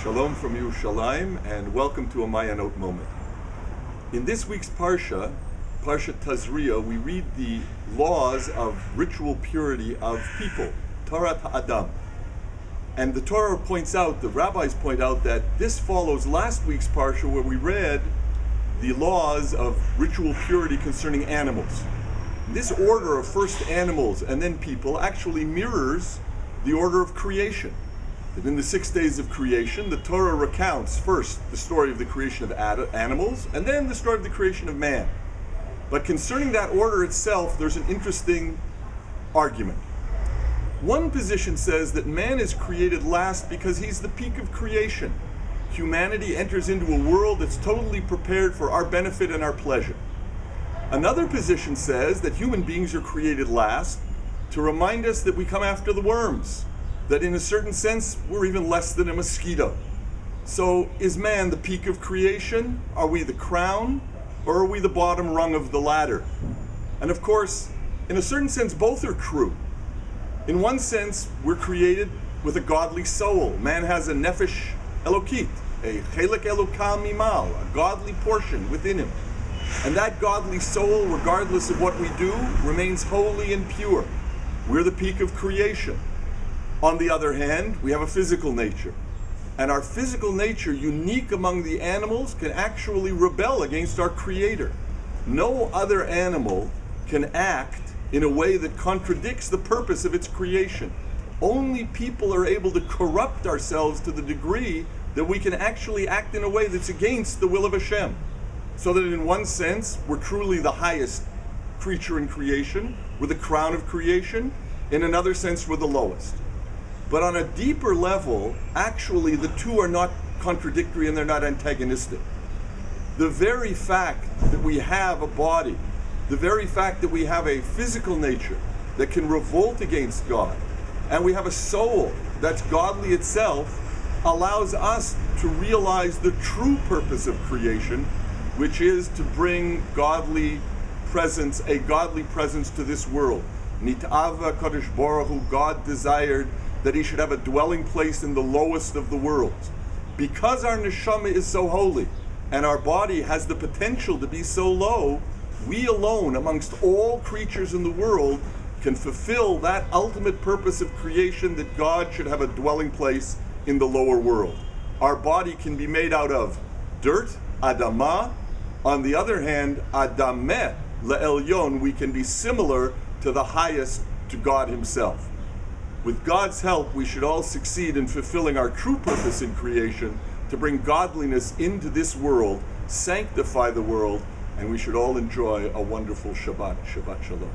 Shalom from Yerushalayim, and welcome to a Mayanot moment. In this week's Parsha, Parshat Tazria, we read the laws of ritual purity of people, Torah Ha'adam. And the Torah points out, the rabbis point out, that this follows last week's Parsha where we read the laws of ritual purity concerning animals. This order of first animals and then people actually mirrors the order of creation. That in the 6 days of creation, the Torah recounts first the story of the creation of animals, and then the story of the creation of man. But concerning that order itself, there's an interesting argument. One position says that man is created last because he's the peak of creation. Humanity enters into a world that's totally prepared for our benefit and our pleasure. Another position says that human beings are created last to remind us that we come after the worms, that in a certain sense, we're even less than a mosquito. So is man the peak of creation? Are we the crown? Or are we the bottom rung of the ladder? And of course, in a certain sense, both are true. In one sense, we're created with a godly soul. Man has a nefesh elokit, a chelek elokah mimal, a godly portion within him. And that godly soul, regardless of what we do, remains holy and pure. We're the peak of creation. On the other hand, we have a physical nature. And our physical nature, unique among the animals, can actually rebel against our Creator. No other animal can act in a way that contradicts the purpose of its creation. Only people are able to corrupt ourselves to the degree that we can actually act in a way that's against the will of Hashem. So that in one sense, we're truly the highest creature in creation, we're the crown of creation. In another sense, we're the lowest. But on a deeper level, actually the two are not contradictory and they're not antagonistic. The very fact that we have a body, the very fact that we have a physical nature that can revolt against God, and we have a soul that's godly itself, allows us to realize the true purpose of creation, which is to bring godly presence, a godly presence to this world. Nit'ava Kadosh Baruch Hu, God desired that he should have a dwelling place in the lowest of the worlds. Because our neshama is so holy, and our body has the potential to be so low, we alone, amongst all creatures in the world, can fulfill that ultimate purpose of creation, that God should have a dwelling place in the lower world. Our body can be made out of dirt, adamah. On the other hand, adameh le'elyon, we can be similar to the highest, to God himself. With God's help, we should all succeed in fulfilling our true purpose in creation, to bring godliness into this world, sanctify the world, and we should all enjoy a wonderful Shabbat. Shabbat Shalom.